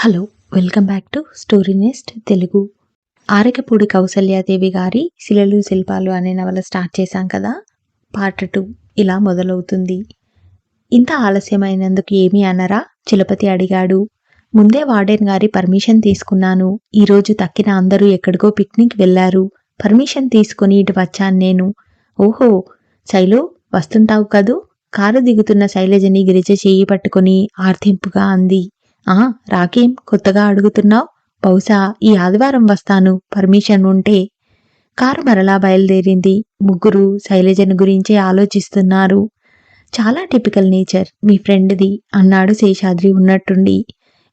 Hello, welcome back to Story Nest Telugu. Arakapudi Kousalyadevi గారి శిలలు శిల్పాలు అనే నవల స్టార్ట్ చేశాం కదా. పార్ట్ 2 ఇలా మొదలవుతుంది. ఇంత ఆలస్యమైనందుకు ఏమీ అనరా? చలపతి అడిగాడు. ముందే వార్డెన్ గారి పర్మిషన్ తీసుకున్నాను. ఈరోజు తక్కిన అందరూ ఎక్కడికో పిక్నిక్ వెళ్లారు. పర్మిషన్ తీసుకుని ఇటు వచ్చాను నేను. ఓహో, శైలు వస్తుంటావు కదూ? కారు దిగుతున్న శైలజని గిరిజ చేయి పట్టుకుని ఆర్తింపుగా అంది. రాకేం కొత్తగా అడుగుతున్నావు? బహుశా ఈ ఆదివారం వస్తాను, పర్మిషన్ ఉంటే. కారు మరలా బయలుదేరింది. ముగ్గురు శైలజను గురించే ఆలోచిస్తున్నారు. చాలా టిపికల్ నేచర్ మీ ఫ్రెండ్ది అన్నాడు శేషాద్రి ఉన్నట్టుండి.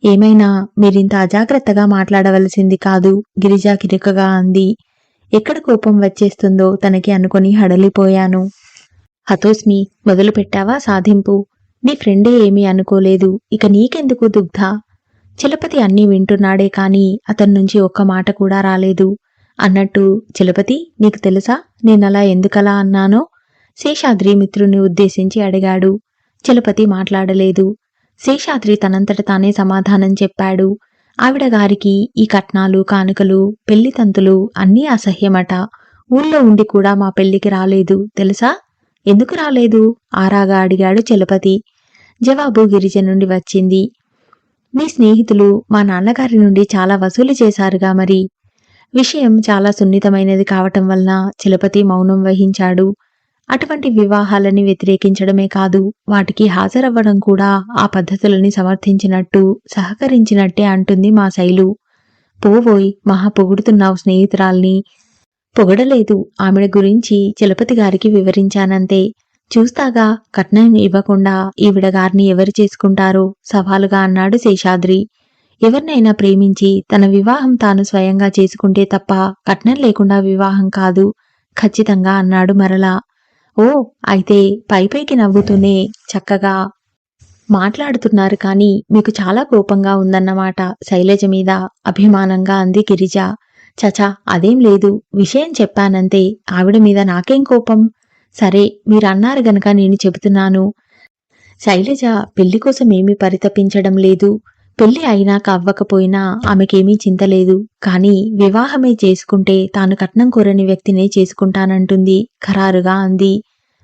ఏమైనా మీరింత అజాగ్రత్తగా మాట్లాడవలసింది కాదు, గిరిజ కిరుకగా అంది. ఎక్కడ కోపం వచ్చేస్తుందో తనకి అనుకుని హడలిపోయాను. హతోస్మి, మొదలు పెట్టావా సాధింపు? నీ ఫ్రెండే ఏమీ అనుకోలేదు, ఇక నీకెందుకు దుగ్ధ? చలపతి అన్నీ వింటున్నాడే కాని అతని నుంచి ఒక్క మాట కూడా రాలేదు. అన్నట్టు చలపతి, నీకు తెలుసా నేనలా ఎందుకలా అన్నానో? శేషాద్రి మిత్రుని ఉద్దేశించి అడిగాడు. చలపతి మాట్లాడలేదు. శేషాద్రి తనంతట తానే సమాధానం చెప్పాడు. ఆవిడ గారికి ఈ కట్నాలు కానుకలు పెళ్లి తంతులు అన్నీ అసహ్యమట. ఊళ్ళో ఉండి కూడా మా పెళ్లికి రాలేదు తెలుసా? ఎందుకు రాలేదు? ఆరాగా అడిగాడు చలపతి. జవాబు గిరిజ నుండి వచ్చింది. మీ స్నేహితులు మా నాన్నగారి నుండి చాలా వసూలు చేశారుగా మరి. విషయం చాలా సున్నితమైనది కావటం వలన చలపతి మౌనం వహించాడు. అటువంటి వివాహాలని వ్యతిరేకించడమే కాదు, వాటికి హాజరవ్వడం కూడా ఆ పద్ధతులని సమర్థించినట్టు సహకరించినట్టే అంటుంది మా శైలు. పోవోయ్, మహా పొగుడుతున్నావు స్నేహితురాల్ని. పొగడలేదు, ఆమెడ గురించి చలపతి గారికి వివరించానంతే. చూస్తాగా, కట్నం ఇవ్వకుండా ఈవిడ గారిని ఎవరు చేసుకుంటారో సవాలుగా అన్నాడు శేషాద్రి. ఎవరినైనా ప్రేమించి తన వివాహం తాను స్వయంగా చేసుకుంటే తప్ప కట్నం లేకుండా వివాహం కాదు ఖచ్చితంగా అన్నాడు మరలా. ఓ, అయితే పైపైకి నవ్వుతూనే చక్కగా మాట్లాడుతున్నారు కానీ మీకు చాలా కోపంగా ఉందన్నమాట శైలజ మీద, అభిమానంగా అంది గిరిజ. చచా, అదేం లేదు, విషయం చెప్పానంతే. ఆవిడ మీద నాకేం కోపం? సరే, మీరన్నారు గనక నేను చెబుతున్నాను. శైలజ పెళ్లి కోసం ఏమీ పరితపించడం లేదు. పెళ్లి అయినాక అవ్వకపోయినా ఆమెకేమీ చింతలేదు. కానీ వివాహమే చేసుకుంటే తాను కట్నం కోరని వ్యక్తినే చేసుకుంటానంటుంది ఖరారుగా అంది.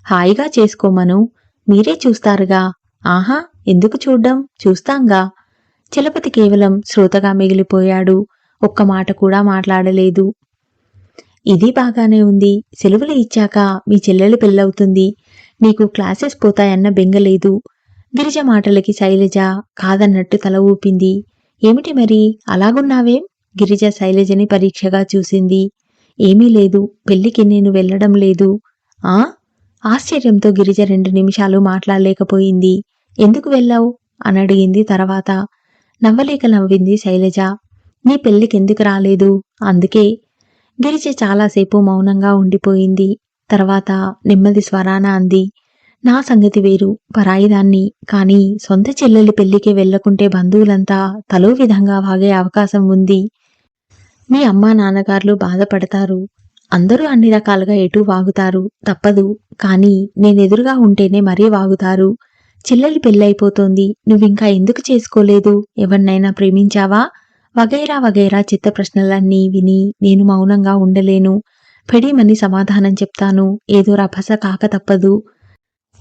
హాయిగా చేసుకోమను, మీరే చూస్తారుగా. ఆహా, ఎందుకు చూడ్డం, చూస్తాంగా. చలపతి కేవలం శ్రోతగా మిగిలిపోయాడు. ఒక్క మాట కూడా మాట్లాడలేదు. ఇది బాగానే ఉంది. సెలవులు ఇచ్చాక మీ చెల్లెలు పెళ్ళవుతుంది, నీకు క్లాసెస్ పోతాయన్న బెంగలేదు. గిరిజ మాటలకి శైలజ కాదన్నట్టు తల ఊపింది. ఏమిటి మరి అలాగున్నావేం? గిరిజ శైలజని పరీక్షగా చూసింది. ఏమీ లేదు, పెళ్లికి నేను వెళ్ళడం లేదు. ఆశ్చర్యంతో గిరిజ 2 నిమిషాలు మాట్లాడలేకపోయింది. ఎందుకు వెళ్ళావు అని అడిగింది తర్వాత. నవ్వలేక నవ్వింది శైలజ. నీ పెళ్లికెందుకు రాలేదు అందుకే. గిరిజ చాలాసేపు మౌనంగా ఉండిపోయింది. తర్వాత నెమ్మది స్వరాన అంది. నా సంగతి వేరు, పరాయిదాన్ని. కానీ సొంత చెల్లెలి పెళ్లికి వెళ్లకుంటే బంధువులంతా తలో విధంగా వాగే అవకాశం ఉంది. మీ అమ్మా నాన్నగారులు బాధపడతారు. అందరూ అన్ని రకాలుగా ఎటూ వాగుతారు, తప్పదు. కానీ నేనెదురుగా ఉంటేనే మరీ వాగుతారు. చెల్లెలి పెళ్ళైపోతోంది, నువ్వింకా ఎందుకు చేసుకోలేదు? ఎవరినైనా ప్రేమించావా? వగైరా వగైరా చిత్త ప్రశ్నలన్నీ విని నేను మౌనంగా ఉండలేను. పెడీమని సమాధానం చెప్తాను. ఏదో రభస కాక తప్పదు.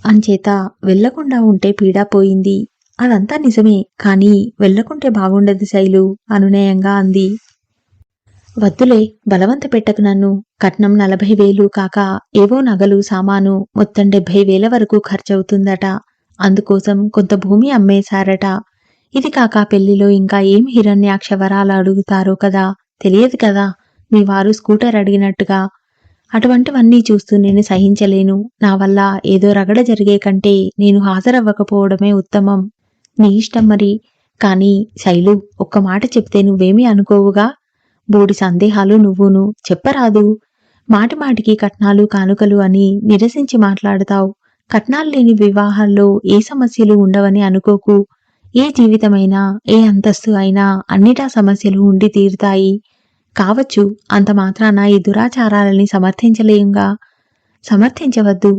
అంచేత వెళ్లకుండా ఉంటే పీడా పోయింది. అదంతా నిజమే, కానీ వెళ్లకుంటే బాగుండదు శైలు అనునయంగా అంది. వద్దులే, బలవంత పెట్టకు నన్ను. కట్నం 40,000 కాక ఏవో నగలు సామాను మొత్తం 70,000 వరకు ఖర్చవుతుందట. అందుకోసం కొంత భూమి అమ్మేశారట. ఇది కాక పెళ్లిలో ఇంకా ఏం హిరణ్యాక్ష వరాలు అడుగుతారో కదా, తెలియదు కదా. మీ వారు స్కూటర్ అడిగినట్టుగా. అటువంటివన్నీ చూస్తూ నేను సహించలేను. నా వల్ల ఏదో రగడ జరిగే కంటే నేను హాజరవ్వకపోవడమే ఉత్తమం. నీ ఇష్టం మరి. కానీ శైలు, ఒక్క మాట చెప్తే నువ్వేమీ అనుకోవుగా? బోడి సందేహాలు నువ్వును, చెప్పరాదు. మాటిమాటికి కట్నాలు కానుకలు అని నిరసించి మాట్లాడతావు. కట్నాలు లేని వివాహాల్లో ఏ సమస్యలు ఉండవని అనుకోకు. ఏ జీవితమైనా ఏ అంతస్తు అయినా అన్నిటా సమస్యలు ఉండి తీరుతాయి. కావచ్చు, అంత మాత్రాన ఈ దురాచారాలని సమర్థించలేంగా. సమర్థించవద్దు,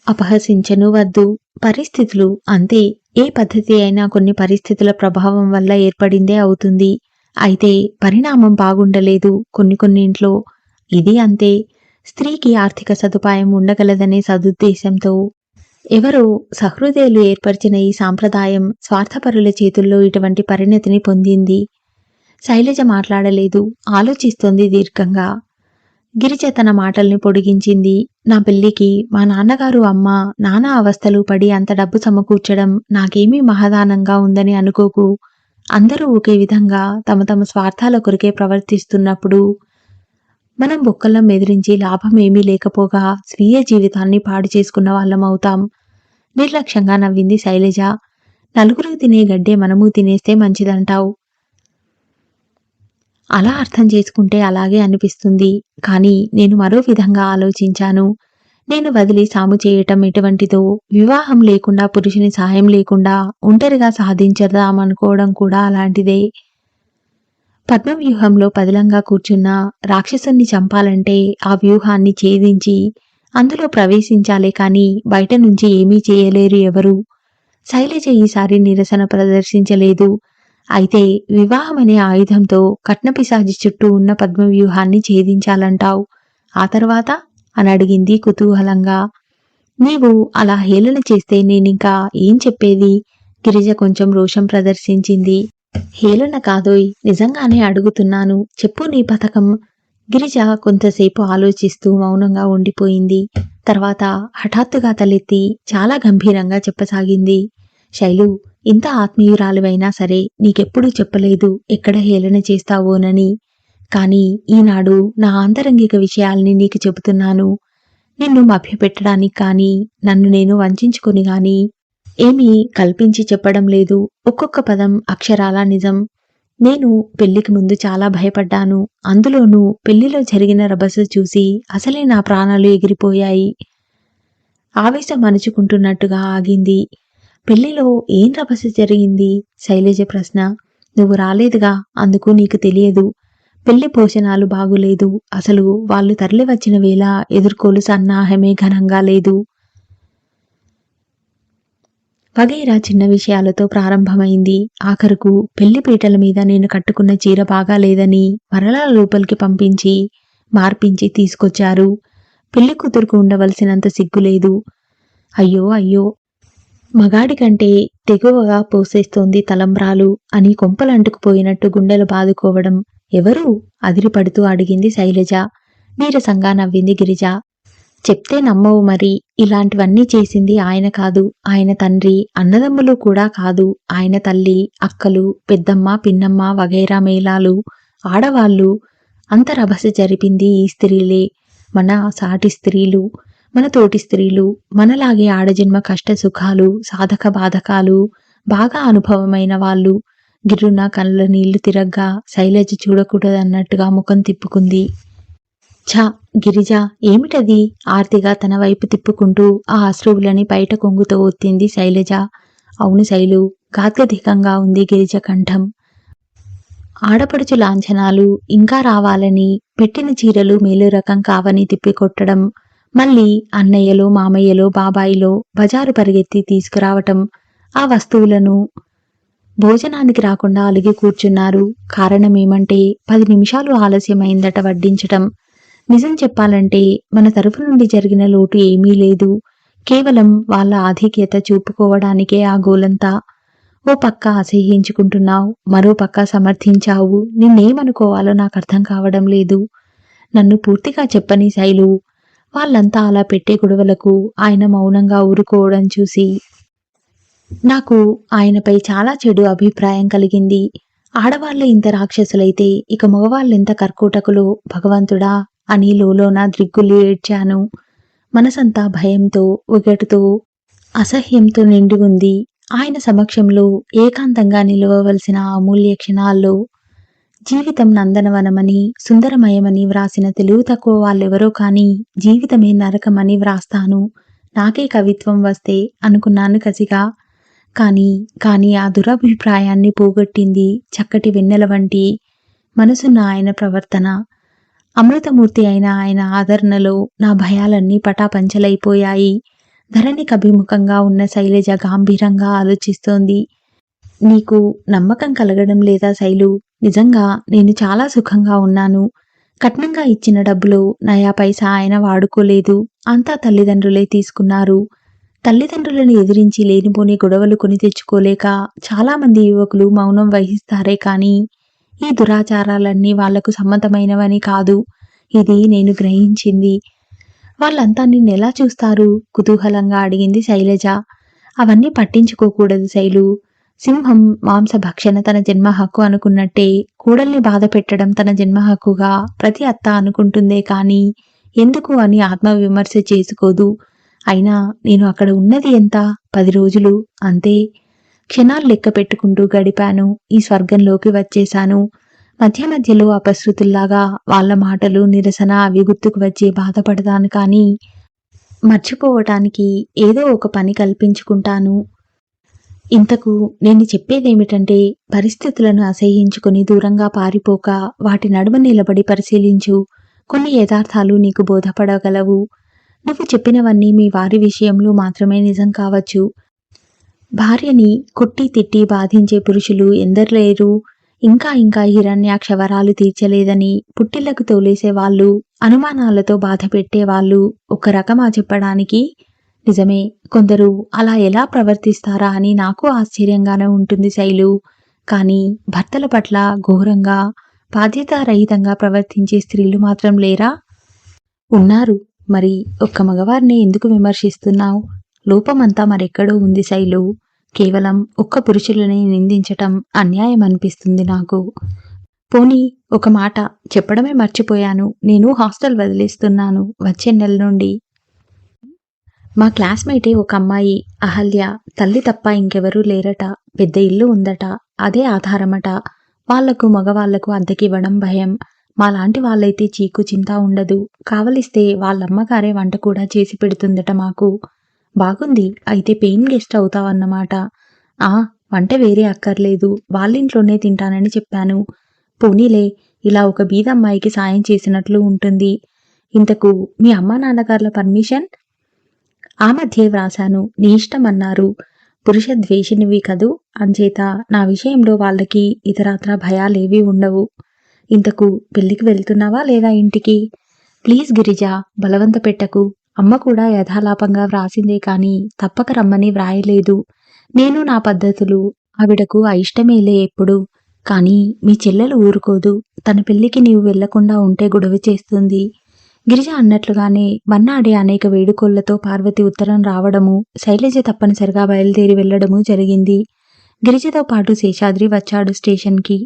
అపహసించను వద్దు. పరిస్థితులు అంతే. ఏ పద్ధతి అయినా కొన్ని పరిస్థితుల ప్రభావం వల్ల ఏర్పడిందే అవుతుంది. అయితే పరిణామం బాగుండలేదు కొన్నింట్లో. ఇది అంతే. స్త్రీకి ఆర్థిక సదుపాయం ఉండగలదనే సదుద్దేశంతో ఎవరో సహృదయులు ఏర్పరిచిన ఈ సాంప్రదాయం స్వార్థపరుల చేతుల్లో ఇటువంటి పరిణతిని పొందింది. శైలజ మాట్లాడలేదు, ఆలోచిస్తోంది దీర్ఘంగా. గిరిజ తన మాటల్ని పొడిగించింది. నా పెళ్లికి మా నాన్నగారు అమ్మ నానా అవస్థలు పడి అంత డబ్బు సమకూర్చడం నాకేమీ మహాదానంగా ఉందని అనుకోకు. అందరూ ఒకే విధంగా తమ తమ స్వార్థాల కొరికే ప్రవర్తిస్తున్నప్పుడు మనం బొక్కలం ఎదిరించి లాభమేమీ లేకపోగా స్వీయ జీవితాన్ని పాడు చేసుకున్న వాళ్ళమవుతాం. నిర్లక్ష్యంగా నవ్వింది శైలజ. నలుగురు తినే గడ్డే మనము తినేస్తే మంచిదంటావు. అలా అర్థం చేసుకుంటే అలాగే అనిపిస్తుంది. కానీ నేను మరో విధంగా ఆలోచించాను. నేను వదిలి సాము చేయటం ఎటువంటిదో, వివాహం లేకుండా పురుషుని సాయం లేకుండా ఒంటరిగా సాధించదామనుకోవడం కూడా అలాంటిదే. పద్మవ్యూహంలో పదిలంగా కూర్చున్న రాక్షసుని చంపాలంటే ఆ వ్యూహాన్ని ఛేదించి అందులో ప్రవేశించాలే కాని బయట నుంచి ఏమీ చేయలేరు ఎవరు. శైలజ ఈసారి నిరసన ప్రదర్శించలేదు. అయితే వివాహమనే ఆయుధంతో కట్నపిశాచి చుట్టూ ఉన్న పద్మవ్యూహాన్ని ఛేదించాలంటావు. ఆ తర్వాత అని అడిగింది కుతూహలంగా. నీవు అలా హేళన చేస్తే నేనింకా ఏం చెప్పేది? గిరిజ కొంచెం రోషం ప్రదర్శించింది. హేళన కాదోయ్, నిజంగానే అడుగుతున్నాను, చెప్పు నీ పథకం. గిరిజ కొంతసేపు ఆలోచిస్తూ మౌనంగా ఉండిపోయింది. తర్వాత హఠాత్తుగా తలెత్తి చాలా గంభీరంగా చెప్పసాగింది. శైలు, ఇంత ఆత్మీయురాలివైనా సరే నీకెప్పుడూ చెప్పలేదు ఎక్కడ హేళన చేస్తావోనని. కాని ఈనాడు నా ఆంతరంగిక విషయాల్ని నీకు చెబుతున్నాను. నిన్ను మభ్యపెట్టడానికి కాని నన్ను నేను వంచుకొని గాని ఏమీ కల్పించి చెప్పడం లేదు. ఒక్కొక్క పదం అక్షరాలా నిజం. నేను పెళ్లికి ముందు చాలా భయపడ్డాను. అందులోనూ పెళ్లిలో జరిగిన రభస చూసి అసలే నా ప్రాణాలు ఎగిరిపోయాయి. ఆవేశం అణుచుకుంటున్నట్టుగా ఆగింది. పెళ్లిలో ఏం రభస జరిగింది? శైలజ ప్రశ్న. నువ్వు రాలేదుగా, అందుకు నీకు తెలియదు. పెళ్లి భోజనాలు బాగులేదు. అసలు వాళ్ళు తరలి వచ్చిన వేళ ఎదుర్కోలు సన్నాహమే ఘనంగా లేదు. వగైరా చిన్న విషయాలతో ప్రారంభమైంది. ఆఖరుకు పెళ్లి పీటల మీద నేను కట్టుకున్న చీర బాగాలేదని మరలా లోపలికి పంపించి మార్పించి తీసుకొచ్చారు. పెళ్లి కూతురుకు ఉండవలసినంత సిగ్గులేదు. అయ్యో అయ్యో, మగాడి కంటే తెగువగా పోసేస్తోంది తలంబ్రాలు అని కొంపలంటుకుపోయినట్టు గుండెలు బాదుకోవడం. ఎవరు? అదిరిపడుతూ అడిగింది శైలజ. నీరసంగా నవ్వింది గిరిజ. చెప్తే నమ్మవు మరి. ఇలాంటివన్నీ చేసింది ఆయన కాదు, ఆయన తండ్రి, అన్నదమ్ములు కూడా కాదు. ఆయన తల్లి, అక్కలు, పెద్దమ్మ, పిన్నమ్మ వగైరా మేళాలు, ఆడవాళ్లు. అంత రభస జరిపింది ఈ స్త్రీలే. మన సాటి స్త్రీలు, మన తోటి స్త్రీలు, మనలాగే ఆడజన్మ కష్ట సుఖాలు, సాధక బాధకాలు బాగా అనుభవమైన వాళ్ళు. గిర్రున కళ్ళ నీళ్లు తిరగ్గా శైలజ చూడకూడదన్నట్టుగా ముఖం తిప్పుకుంది. ఛ గిరిజ, ఏమిటది? ఆర్తిగా తన వైపు తిప్పుకుంటూ ఆ అశ్రువులని బయట కొంగుతో ఒత్తింది శైలజ. అవును శైలు, గాద్గదికంగా ఉంది గిరిజ కంఠం. ఆడపడుచు లాంఛనాలు ఇంకా రావాలని పెట్టిన చీరలు మేలు రకం కావని తిప్పికొట్టడం, మళ్ళీ అన్నయ్యలో మామయ్యలో బాబాయిలో బజారు పరిగెత్తి తీసుకురావటం. ఆ వస్తువులను భోజనానికి రాకుండా అలిగి కూర్చున్నారు. కారణమేమంటే 10 నిమిషాలు ఆలస్యమైందట వడ్డించటం. నిజం చెప్పాలంటే మన తరఫు నుండి జరిగిన లోటు ఏమీ లేదు. కేవలం వాళ్ళ ఆధిక్యత చూపుకోవడానికే ఆ గోలంతా. ఓ పక్క అసహ్యించుకుంటున్నావు, మరో పక్క సమర్థించావు. నిన్నేమనుకోవాలో నాకు అర్థం కావడం లేదు. నన్ను పూర్తిగా చెప్పని శైలు. వాళ్ళంతా అలా పెట్టే గొడవలకు ఆయన మౌనంగా ఊరుకోవడం చూసి నాకు ఆయనపై చాలా చెడు అభిప్రాయం కలిగింది. ఆడవాళ్లు ఇంత రాక్షసులైతే ఇక మగవాళ్ళెంత కర్కోటకులు భగవంతుడా అని లోలోన ద్రిగ్గులు ఏడ్చాను. మనసంతా భయంతో, ఒగటుతో, అసహ్యంతో నిండి ఉంది. ఆయన సమక్షంలో ఏకాంతంగా నిలవవలసిన అమూల్య క్షణాల్లో జీవితం నందనవనమని, సుందరమయమని వ్రాసిన తెలివి తక్కువ వాళ్ళెవరో కాని జీవితమే నరకమని వ్రాస్తాను. నాకే కవిత్వం వస్తే అనుకున్నాను కసిగా. కానీ ఆ దురభిప్రాయాన్ని పోగొట్టింది చక్కటి వెన్నెల వంటి మనసున్న ఆయన ప్రవర్తన. అమృతమూర్తి అయిన ఆయన ఆదరణలో నా భయాలన్నీ పటాపంచలైపోయాయి. ధరణికి అభిముఖంగా ఉన్న శైలజ గాంభీరంగా ఆలోచిస్తోంది. నీకు నమ్మకం కలగడం లేదా శైలు? నిజంగా నేను చాలా సుఖంగా ఉన్నాను. కట్నంగా ఇచ్చిన డబ్బులో నయా పైసా ఆయన వాడుకోలేదు. అంతా తల్లిదండ్రులే తీసుకున్నారు. తల్లిదండ్రులను ఎదిరించి లేనిపోని గొడవలు కొని తెచ్చుకోలేక చాలామంది యువకులు మౌనం వహిస్తారే కానీ ఈ దురాచారాలన్నీ వాళ్లకు సమ్మతమైనవని కాదు. ఇది నేను గ్రహించింది. వాళ్ళంతా నిన్నెలా చూస్తారు? కుతూహలంగా అడిగింది శైలజ. అవన్నీ పట్టించుకోకూడదు శైలు. సింహం మాంసభక్షణ తన జన్మ హక్కు అనుకున్నట్టే కోడల్ని బాధ పెట్టడం తన జన్మ హక్కుగా ప్రతి అత్త అనుకుంటుందే కానీ ఎందుకు అని ఆత్మవిమర్శ చేసుకోదు. అయినా నేను అక్కడ ఉన్నది ఎంత? 10 రోజులు అంతే. క్షణాలు లెక్క పెట్టుకుంటూ గడిపాను. ఈ స్వర్గంలోకి వచ్చేశాను. మధ్య మధ్యలో అపశృతుల్లాగా వాళ్ళ మాటలు, నిరసన అవి గుర్తుకు వచ్చి బాధపడతాను కానీ మర్చిపోవటానికి ఏదో ఒక పని కల్పించుకుంటాను. ఇంతకు నేను చెప్పేదేమిటంటే పరిస్థితులను అసహ్యించుకొని దూరంగా పారిపోక వాటి నడుమ నిలబడి పరిశీలించు. కొన్ని యథార్థాలు నీకు బోధపడగలవు. నువ్వు చెప్పినవన్నీ మీ వారి విషయంలో మాత్రమే నిజం కావచ్చు. భార్యని కొట్టి తిట్టి బాధించే పురుషులు ఎందర్లేరు? ఇంకా ఇంకా హిరణ్యాక్ష వరాలు తీర్చలేదని పుట్టిళ్లకు తోలేసేవాళ్ళు, అనుమానాలతో బాధ పెట్టేవాళ్ళు ఒక రకమా చెప్పడానికి? నిజమే, కొందరు అలా ఎలా ప్రవర్తిస్తారా అని నాకు ఆశ్చర్యంగానే ఉంటుంది శైలు. కానీ భర్తల పట్ల ఘోరంగా బాధ్యతారహితంగా ప్రవర్తించే స్త్రీలు మాత్రం లేరా? ఉన్నారు. మరి ఒక్క మగవారిని ఎందుకు విమర్శిస్తున్నావు? లోపమంతా మరెక్కడో ఉంది శైలు. కేవలం ఒక్క పురుషులని నిందించటం అన్యాయం అనిపిస్తుంది నాకు. పోనీ ఒక మాట చెప్పడమే మర్చిపోయాను. నేను హాస్టల్ వదిలేస్తున్నాను వచ్చే నెల నుండి. మా క్లాస్మేటే ఒక అమ్మాయి అహల్య. తల్లి తప్ప ఇంకెవరూ లేరట. పెద్ద ఇల్లు ఉందట. అదే ఆధారమట. వాళ్లకు మగవాళ్లకు అద్దెకివ్వడం భయం. మాలాంటి వాళ్ళైతే చీకు చింత ఉండదు. కావలిస్తే వాళ్ళమ్మగారే వంట కూడా చేసి పెడుతుందట మాకు. బాగుంది. అయితే పెయిన్ గెస్ట్ అవుతావన్నమాట. వంట వేరే అక్కర్లేదు. వాళ్ళింట్లోనే తింటానని చెప్పాను. పోనీలే, ఇలా ఒక బీదమ్మాయికి సాయం చేసినట్లు ఉంటుంది. ఇంతకు మీ అమ్మా నాన్నగార్ల పర్మిషన్? ఆ మధ్యే వ్రాశాను. నీ ఇష్టం అన్నారు. పురుష ద్వేషినివి కదూ, అంచేత నా విషయంలో వాళ్ళకి ఇతరాత్రా భయాలేవీ ఉండవు. ఇంతకు పెళ్లికి వెళ్తున్నావా లేదా ఇంటికి? ప్లీజ్ గిరిజ, బలవంత పెట్టకు. అమ్మ కూడా యథాలాపంగా వ్రాసిందే కాని తప్పక రమ్మని వ్రాయలేదు. నేను నా పద్ధతులు ఆవిడకు అయిష్టమేలే ఎప్పుడు. కానీ మీ చెల్లెలు ఊరుకోదు. తన పెళ్లికి నీవు వెళ్లకుండా ఉంటే గొడవ చేస్తుంది. గిరిజ అన్నట్లుగానే మన్నాడే అనేక వేడుకోళ్లతో పార్వతి ఉత్తరం రావడము, శైలజ తప్పనిసరిగా బయలుదేరి వెళ్లడము జరిగింది. గిరిజతో పాటు శేషాద్రి వచ్చాడు స్టేషన్కి.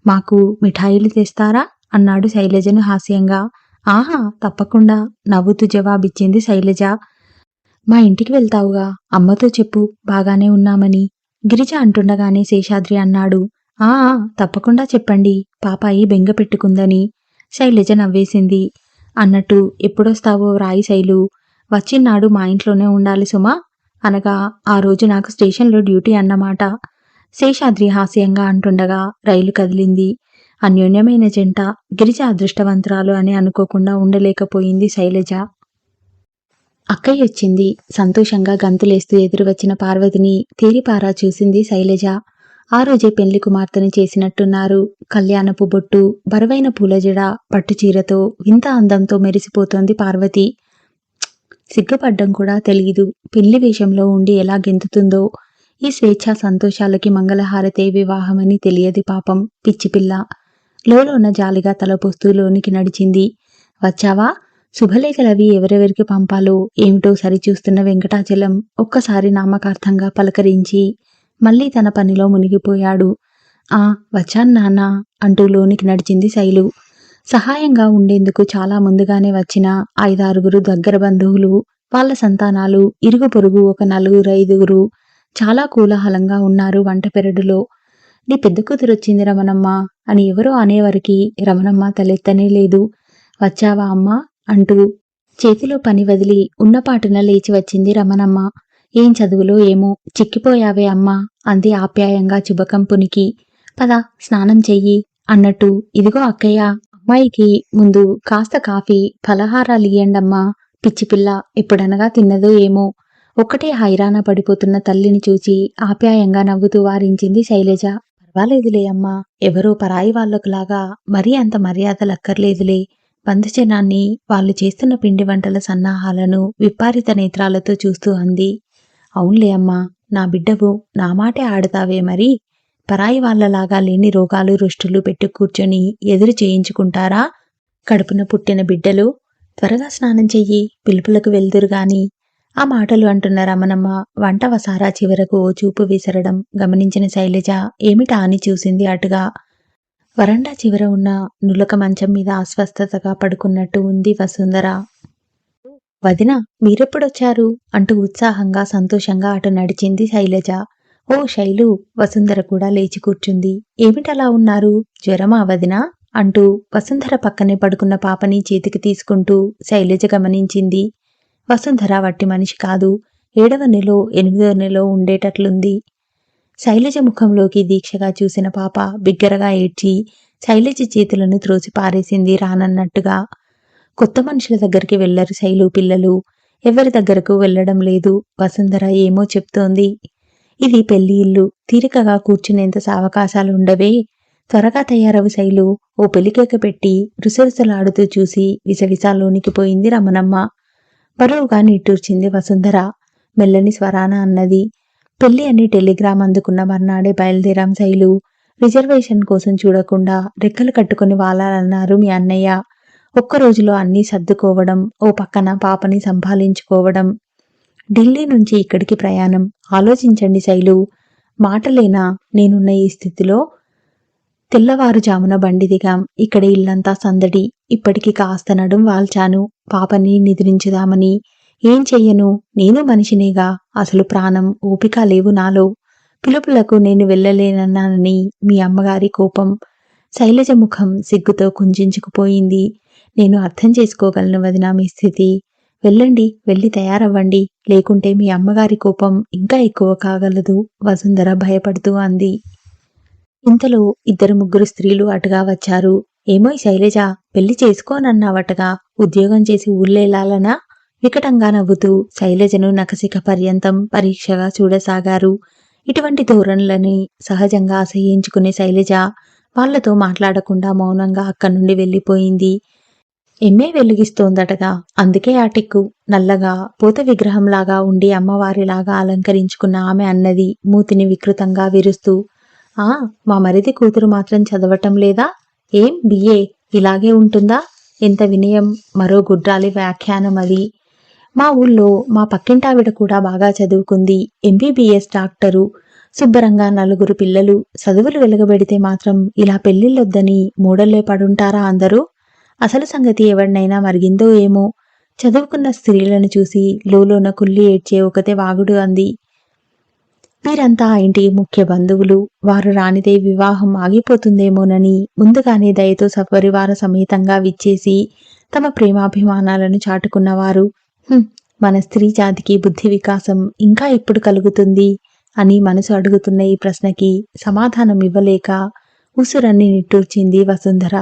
మాకు మిఠాయిలు తెస్తారా అన్నాడు శైలజను హాస్యంగా. ఆహా, తప్పకుండా నవ్వుతూ జవాబిచ్చింది శైలజ. మా ఇంటికి వెళ్తావుగా, అమ్మతో చెప్పు బాగానే ఉన్నామని. గిరిజ అంటుండగానే శేషాద్రి అన్నాడు. తప్పకుండా చెప్పండి, పాపాయి బెంగ పెట్టుకుందని. శైలజ నవ్వేసింది. అన్నట్టు ఎప్పుడొస్తావో రాయి శైలు. వచ్చినాడు మా ఇంట్లోనే ఉండాలి సుమా అనగా ఆ రోజు నాకు స్టేషన్లో డ్యూటీ అన్నమాట. శేషాద్రి హాస్యంగా అంటుండగా రైలు కదిలింది. అన్యోన్యమైన జంట. గిరిజ అదృష్టవంతురాలు అని అనుకోకుండా ఉండలేకపోయింది శైలజ. అక్కయ్య వచ్చింది. సంతోషంగా గంతులేస్తూ ఎదురువచ్చిన పార్వతిని తేరిపారా చూసింది శైలజ. ఆ రోజే పెళ్లి కుమార్తెను చేసినట్టున్నారు. కళ్యాణపు బొట్టు, బరువైన పూలజడ, పట్టుచీరతో వింత అందంతో మెరిసిపోతోంది పార్వతి. సిగ్గుపడ్డం కూడా తెలీదు. పెళ్లి వేషంలో ఉండి ఎలా గెంతుతుందో. ఈ స్వేచ్ఛా సంతోషాలకి మంగళహారతే వివాహమని తెలియదు పాపం పిచ్చిపిల్ల. లోలోన జాలిగా తలపోస్తూ లోనికి నడిచింది. వచ్చావా? శుభలేఖలవి ఎవరెవరికి పంపాలో ఏమిటో సరిచూస్తున్న వెంకటాచలం ఒక్కసారి నామకార్థంగా పలకరించి మళ్లీ తన పనిలో మునిగిపోయాడు. వచ్చాను నాన్నా అంటూ లోనికి నడిచింది శైలు. సహాయంగా ఉండేందుకు చాలా ముందుగానే వచ్చిన 5-6 దగ్గర బంధువులు, వాళ్ళ సంతానాలు, ఇరుగు పొరుగు ఒక 4-5 చాలా కోలాహలంగా ఉన్నారు వంట పెరడులో. నీ పెద్ద కూతురొచ్చింది రమణమ్మ అని ఎవరో అనేవరికి రమణమ్మ తలెత్తనే లేదు. వచ్చావా అమ్మా అంటూ చేతిలో పని వదిలి ఉన్నపాటున లేచి వచ్చింది రమణమ్మ. ఏం చదువులో ఏమో చిక్కిపోయావే అమ్మా అంది ఆప్యాయంగా చుబకంపునికి. పద స్నానం చెయ్యి అన్నట్టు ఇదిగో అక్కయ్య, అమ్మాయికి ముందు కాస్త కాఫీ ఫలహారాలియ్యండమ్మా. పిచ్చిపిల్ల ఎప్పుడనగా తిన్నదో ఏమో. ఒక్కటే హైరాణ పడిపోతున్న తల్లిని చూచి ఆప్యాయంగా నవ్వుతూ వారించింది శైలజ. పర్వాలేదులే అమ్మా, ఎవరో పరాయి వాళ్ళకులాగా మరీ అంత మర్యాదలక్కర్లేదులే. బంధుజనాన్ని, వాళ్ళు చేస్తున్న పిండి వంటల సన్నాహాలను విప్పారిత నేత్రాలతో చూస్తూ అంది. అవునులే అమ్మా, నా బిడ్డవు, నా మాటే ఆడతావే మరి. పరాయి వాళ్లలాగా లేని రోగాలు రుష్టులు పెట్టు కూర్చొని ఎదురు చేయించుకుంటారా కడుపున పుట్టిన బిడ్డలు? త్వరగా స్నానం చెయ్యి, పిలుపులకు వెళ్దురుగాని. ఆ మాటలు అంటున్న రమణమ్మ వంట వసారా చివరకు ఓ చూపు విసరడం గమనించిన శైలజ ఏమిటా అని చూసింది అటుగా. వరండా చివర ఉన్న నులక మంచం మీద అస్వస్థతగా పడుకున్నట్టు ఉంది వసుంధర. వదినా, మీరెప్పుడొచ్చారు అంటూ ఉత్సాహంగా సంతోషంగా అటు నడిచింది శైలజ. ఓ శైలు, వసుంధర కూడా లేచి కూర్చుంది. ఏమిటలా ఉన్నారు, జ్వరమా వదినా అంటూ వసుంధర పక్కనే పడుకున్న పాపని చేతికి తీసుకుంటూ శైలజ గమనించింది. వసుంధర వట్టి మనిషి కాదు, 7వ నెలో 8వ నెలో ఉండేటట్లుంది. శైలజ ముఖంలోకి దీక్షగా చూసిన పాప బిగ్గరగా ఏడ్చి శైలజ చేతులను త్రోసి పారేసింది రానన్నట్టుగా. కొత్త మనుషుల దగ్గరికి వెళ్లరు శైలు పిల్లలు, ఎవరి దగ్గరకు వెళ్లడం లేదు. వసుంధర ఏమో చెప్తోంది. ఇది పెళ్లి ఇల్లు, తీరికగా కూర్చునేంత సావకాశాలుండవే. త్వరగా తయారవు శైలు, ఓ పెలికేక పెట్టి రుసరుసలాడుతూ చూసి విసవిసాలోనికి పోయింది రమణమ్మ. బరువుగా నిట్టూర్చింది వసుంధర. మెల్లని స్వరాన అన్నది. పెళ్లి అని టెలిగ్రామ్ అందుకున్న మర్నాడే బయలుదేరాం శైలు. రిజర్వేషన్ కోసం చూడకుండా రెక్కలు కట్టుకుని వాలాలన్నారు మీ అన్నయ్య. ఒక్కరోజులో అన్నీ సర్దుకోవడం, ఓ పక్కన పాపని సంభాళించుకోవడం. ఢిల్లీ నుంచి ఇక్కడికి ప్రయాణం. ఆలోచించండి శైలు. మాటలేనా నేనున్న ఈ స్థితిలో? తెల్లవారుజామున బండి దిగాం. ఇక్కడ ఇల్లంతా సందడి. ఇప్పటికి కాస్త నడుం వాల్చాను పాపని నిద్రించుదామని. ఏం చెయ్యను, నేను మనిషినేగా. అసలు ప్రాణం ఓపిక లేవు నాలో. పిలుపులకు నేను వెళ్ళలేనన్నానని మీ అమ్మగారి కోపం. శైలజ ముఖం సిగ్గుతో కుంజించుకుపోయింది. నేను అర్థం చేసుకోగలను వదినా మీ స్థితి. వెళ్ళండి, వెళ్ళి తయారవ్వండి, లేకుంటే మీ అమ్మగారి కోపం ఇంకా ఎక్కువ కాగలదు వసుంధర భయపడుతూ అంది. ఇంతలో 2-3 స్త్రీలు అటుగా వచ్చారు. ఏమోయ్ శైలజ, పెళ్లి చేసుకోనన్నావటగా, ఉద్యోగం చేసి ఊళ్ళేలాలనా? వికటంగా నవ్వుతూ శైలజను నఖశిఖ పర్యంతం పరీక్షగా చూడసాగారు. ఇటువంటి ధోరణులని సహజంగా అసహ్యించుకునే శైలజ వాళ్లతో మాట్లాడకుండా మౌనంగా అక్కడి నుండి వెళ్ళిపోయింది. ఎమ్మే వెలిగిస్తోందటగా, అందుకే ఆటిక్కు. నల్లగా పూత విగ్రహంలాగా ఉండి అమ్మవారిలాగా అలంకరించుకున్న ఆమె అన్నది మూతిని వికృతంగా విరుస్తూ. ఆ, మా మరిది కూతురు మాత్రం చదవటం లేదా? ఏం బిఏ ఇలాగే ఉంటుందా? ఎంత వినయం! మరో గుడ్రాలి వ్యాఖ్యానం అది. మా ఊళ్ళో మా పక్కింటావిడ కూడా బాగా చదువుకుంది, ఎంబీబీఎస్ డాక్టరు. శుభ్రంగా 4 పిల్లలు. చదువులు వెలగబెడితే మాత్రం ఇలా పెళ్లిళ్ళొద్దని మూడల్లే పడుంటారా అందరూ? అసలు సంగతి ఎవడినైనా మరిగిందో ఏమో. చదువుకున్న స్త్రీలను చూసి లోలోన కుళ్ళి ఏడ్చే ఒకతే వాగుడు అంది. వీరంతా ఆ ఇంటికి ముఖ్య బంధువులు. వారు రానిదే వివాహం ఆగిపోతుందేమోనని ముందుగానే దయతో సపరివార సమేతంగా విచ్చేసి తమ ప్రేమాభిమానాలను చాటుకున్నవారు. మన స్త్రీ జాతికి బుద్ధి వికాసం ఇంకా ఎప్పుడు కలుగుతుంది అని మనసు అడుగుతున్న ఈ ప్రశ్నకి సమాధానం ఇవ్వలేక ఉసురన్ని నిట్టూర్చింది వసుంధర.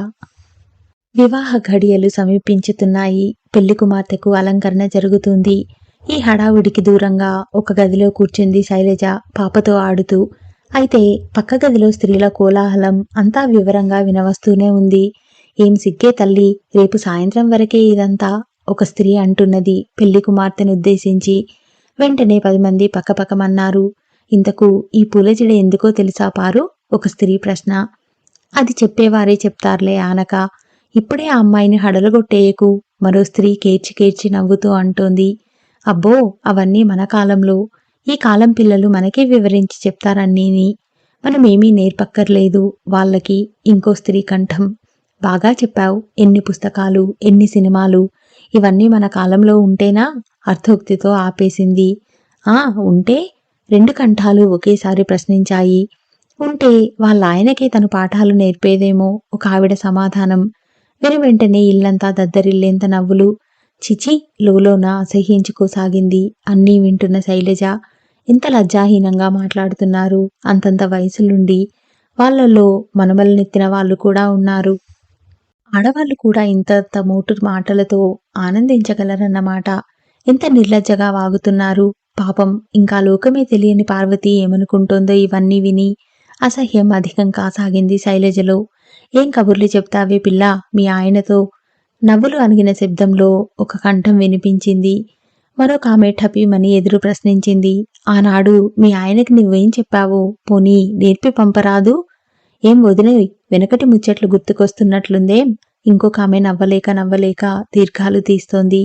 వివాహ ఘడియలు సమీపించుతున్నాయి. పెళ్లి కుమార్తెకు అలంకరణ జరుగుతుంది. ఈ హడావుడికి దూరంగా ఒక గదిలో కూర్చుంది శైలజ పాపతో ఆడుతూ. అయితే పక్క గదిలో స్త్రీల కోలాహలం అంతా వివరంగా వినవస్తూనే ఉంది. ఏం సిగ్గే తల్లి, రేపు సాయంత్రం వరకే ఇదంతా, ఒక స్త్రీ అంటున్నది పెళ్లి కుమార్తెను ఉద్దేశించి. వెంటనే 10 మంది పక్కపక్కమన్నారు. ఇంతకు ఈ పూలజడ ఎందుకో తెలుసా పారు? ఒక స్త్రీ ప్రశ్న. అది చెప్పేవారే చెప్తారులే ఆనక. ఇప్పుడే ఆ అమ్మాయిని హడలగొట్టేయకు, మరో స్త్రీ కేర్చి కేర్చి నవ్వుతూ అంటోంది. అబ్బో, అవన్నీ మన కాలంలో. ఈ కాలం పిల్లలు మనకే వివరించి చెప్తారన్నీని. మనమేమీ నేర్పక్కర్లేదు వాళ్ళకి. ఇంకో స్త్రీ కంఠం. బాగా చెప్పావు. ఎన్ని పుస్తకాలు, ఎన్ని సినిమాలు. ఇవన్నీ మన కాలంలో ఉంటేనా? అర్థోక్తితో ఆపేసింది. ఆ ఉంటే? 2 కంఠాలు ఒకేసారి ప్రశ్నించాయి. ఉంటే వాళ్ళాయనకే తను పాఠాలు నేర్పేదేమో ఒక ఆవిడ సమాధానం. వెనువెంటనే ఇల్లంతా దద్దరిల్లేంత నవ్వులు. చిచి, లోలోన అసహ్యించుకోసాగింది అన్నీ వింటున్న శైలజ. ఎంత లజ్జాహీనంగా మాట్లాడుతున్నారు. అంతంత వయసులుండి వాళ్లలో మనమలనెత్తిన వాళ్ళు కూడా ఉన్నారు. ఆడవాళ్లు కూడా ఇంతంత మోటు మాటలతో ఆనందించగలరన్నమాట. ఎంత నిర్లజ్జగా వాగుతున్నారు. పాపం ఇంకా లోకమే తెలియని పార్వతి ఏమనుకుంటోందో ఇవన్నీ విని అసహ్యం అధికం కాసాగింది శైలజలో. ఏం కబుర్లు చెప్తావే పిల్ల మీ ఆయనతో? నవ్వులు అణిగిన శబ్దంలో ఒక కంఠం వినిపించింది. మరొక ఆమె ఠపీమని ఎదురు ప్రశ్నించింది. ఆనాడు మీ ఆయనకి నువ్వేం చెప్పావో పోనీ నేర్పి పంపరాదు? ఏం వదిలేవి, వెనకటి ముచ్చట్లు గుర్తుకొస్తున్నట్లుందేం? ఇంకొక ఆమె నవ్వలేక దీర్ఘాలు తీస్తోంది.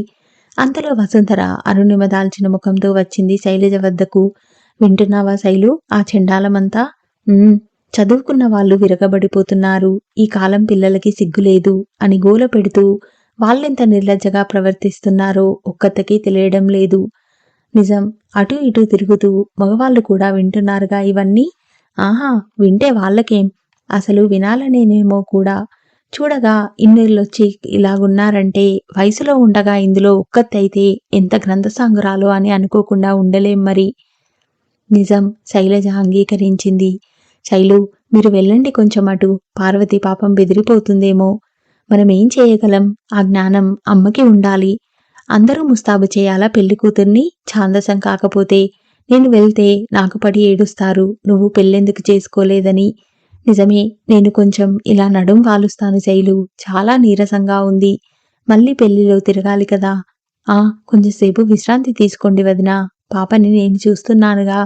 అంతలో వసుంధర అరుణిమ దాల్చిన ముఖంతో వచ్చింది శైలజ వద్దకు. వింటున్నావా శైలు, ఆ చెండాలమంతా? చదువుకున్న వాళ్ళు విరగబడిపోతున్నారు, ఈ కాలం పిల్లలకి సిగ్గులేదు అని గోల పెడుతూ వాళ్ళెంత నిర్లజ్జగా ప్రవర్తిస్తున్నారో ఒక్కతకి తెలియడం లేదు. నిజం, అటూ ఇటూ తిరుగుతూ మగవాళ్ళు కూడా వింటున్నారుగా ఇవన్నీ. ఆహా, వింటే వాళ్ళకేం, అసలు వినాలనేనేమో కూడా. చూడగా ఇన్నేళ్ళొచ్చి ఇలాగున్నారంటే వయసులో ఉండగా ఇందులో ఒక్కతైతే ఎంత గ్రంథసాంగురాలో అని అనుకోకుండా ఉండలేం మరి. నిజం, శైలజ అంగీకరించింది. శైలు, మీరు వెళ్ళండి కొంచెం అటు, పార్వతి పాపం బెదిరిపోతుందేమో. మనమేం చేయగలం, ఆ జ్ఞానం అమ్మకి ఉండాలి. అందరూ ముస్తాబు చేయాలా పెళ్లి కూతుర్ని? ఛాందసం కాకపోతే నేను వెళ్తే నాకు పడి ఏడుస్తారు నువ్వు పెళ్ళెందుకు చేసుకోలేదని. నిజమే, నేను కొంచెం ఇలా నడుం వాలుస్తాను శైలు, చాలా నీరసంగా ఉంది. మళ్ళీ పెళ్లిలో తిరగాలి కదా. కొంచెంసేపు విశ్రాంతి తీసుకోండి వదినా, పాపని నేను చూస్తున్నానుగా.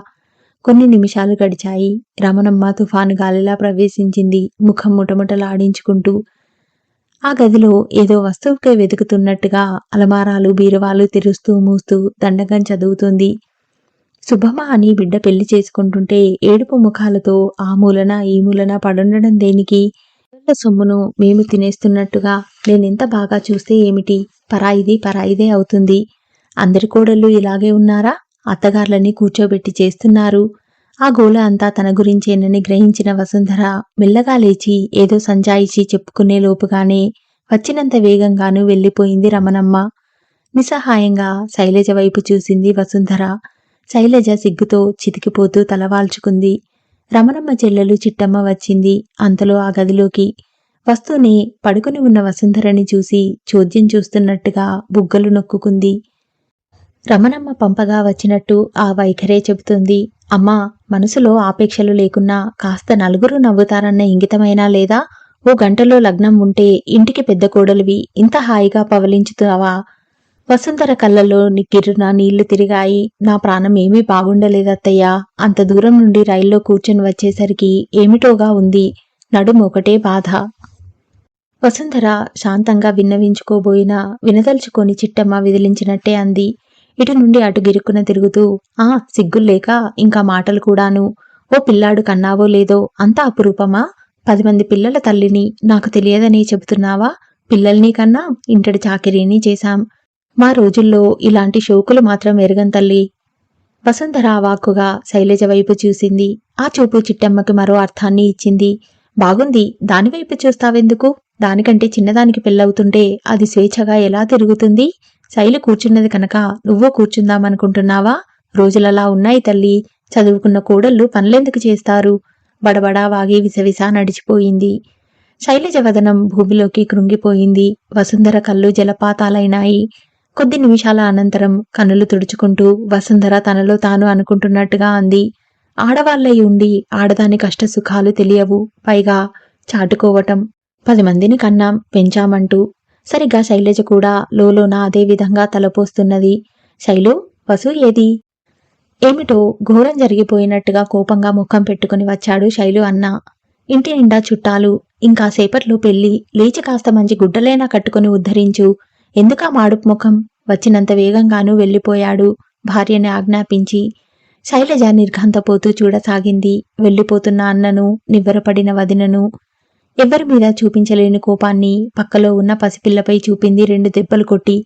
కొన్ని నిమిషాలు గడిచాయి. రమణమ్మ తుఫాను గాలిలా ప్రవేశించింది, ముఖం ముటముటలాడించుకుంటూ. ఆ గదిలో ఏదో వస్తువుకే వెతుకుతున్నట్టుగా అలమారాలు బీరువాలు తెరుస్తూ మూస్తూ దండకం చదువుతుంది. శుభమా అని బిడ్డ పెళ్లి చేసుకుంటుంటే ఏడుపు ముఖాలతో ఆ మూలన ఈ మూలన పడుండడం దేనికి? సొమ్మును మేము తినేస్తున్నట్టుగా నేనెంత బాగా చూస్తే ఏమిటి, పరాయిది పరాయిదే అవుతుంది. అందరి కోడళ్ళు ఇలాగే ఉన్నారా? అత్తగార్లని కూర్చోబెట్టి చేస్తున్నారు. ఆ గోల అంతా తన గురించేనని గ్రహించిన వసుంధర మెల్లగా లేచి ఏదో సంజాయిషి చెప్పుకునే లోపుగానే వచ్చినంత వేగంగానూ వెళ్ళిపోయింది రమణమ్మ. నిస్సహాయంగా శైలజ వైపు చూసింది వసుంధర. శైలజ సిగ్గుతో చితికిపోతూ తలవాల్చుకుంది. రమణమ్మ చెల్లెలు చిట్టమ్మ వచ్చింది అంతలో ఆ గదిలోకి. వస్తూనే పడుకుని ఉన్న వసుంధరని చూసి చోద్యం చూస్తున్నట్టుగా బుగ్గలు నొక్కుకుంది. రమణమ్మ పంపగా వచ్చినట్టు ఆ వైఖరే చెబుతుంది. అమ్మా, మనసులో ఆపేక్షలు లేకున్నా కాస్త నలుగురు నవ్వుతారన్న ఇంగితమైనా లేదా? ఓ గంటలో లగ్నం ఉంటే ఇంటికి పెద్ద కోడలివి ఇంత హాయిగా పవలించుతావా? వసుంధర కళ్ళల్లో నిక్కిరున నీళ్లు తిరిగాయి. నా ప్రాణం ఏమీ బాగుండలేదత్తయ్యా. అంత దూరం నుండి రైల్లో కూర్చొని వచ్చేసరికి ఏమిటోగా ఉంది. నడుము ఒకటే బాధ. వసుంధర శాంతంగా విన్నవించుకోబోయినా వినదలుచుకొని చిట్టమ్మ విదిలించినట్టే అంది. ఇటు నుండి అటు గిరుక్కున తిరుగుతూ, సిగ్గుల్లేక ఇంకా మాటలు కూడాను. ఓ పిల్లాడు కన్నావో లేదో అంతా అపురూపమా? 10 మంది పిల్లల తల్లిని, నాకు తెలియదని చెబుతున్నావా? పిల్లల్ని కన్నా ఇంటడి చాకిరీని చేశాం. మా రోజుల్లో ఇలాంటి షోకులు మాత్రం ఎరగం తల్లి. వసుంధర వాక్కుగా శైలజ వైపు చూసింది. ఆ చూపు చిట్టమ్మకి మరో అర్థాన్ని ఇచ్చింది. బాగుంది, దానివైపు చూస్తావెందుకు? దానికంటే చిన్నదానికి పెళ్ళవుతుంటే అది స్వేచ్ఛగా ఎలా తిరుగుతుంది? శైలు కూర్చున్నది కనుక నువ్వూ కూర్చుందామనుకుంటున్నావా? రోజులలా ఉన్నాయి తల్లి. చదువుకున్న కోడళ్ళు పనులెందుకు చేస్తారు? బడబడా వాగి విసవిసా నడిచిపోయింది. శైలజ వదనం భూమిలోకి కృంగిపోయింది. వసుంధర కళ్ళు జలపాతాలైనాయి. కొద్ది నిమిషాల అనంతరం కన్నులు తుడుచుకుంటూ వసుంధర తనలో తాను అనుకుంటున్నట్టుగా అంది. ఆడవాళ్ళై ఉండి ఆడదాని కష్టసుఖాలు తెలియవు, పైగా చాటుకోవటం. 10 మందిని కన్నాం పెంచామంటూ. సరిగ్గా శైలజ కూడా లోలోన అదే విధంగా తలపోస్తున్నది. శైలు, వసు ఏది? ఏమిటో ఘోరం జరిగిపోయినట్టుగా కోపంగా ముఖం పెట్టుకుని వచ్చాడు శైలు అన్న. ఇంటి నిండా చుట్టాలు, ఇంకాసేపట్లో పెళ్లి, లేచి కాస్త మంచి గుడ్డలైనా కట్టుకుని ఉద్ధరించు. ఎందుకా మాడుపు ముఖం? వచ్చినంత వేగంగానూ వెళ్ళిపోయాడు భార్యని ఆజ్ఞాపించి. శైలజ నిర్ఘాంతపోతూ చూడసాగింది వెళ్ళిపోతున్న అన్నను, నివ్వెరపడిన వదినను. ఎవ్వరి మీద చూపించలేని కోపాన్ని పక్కలో ఉన్న పసిపిల్లపై చూపింది 2 దెబ్బలు కొట్టి.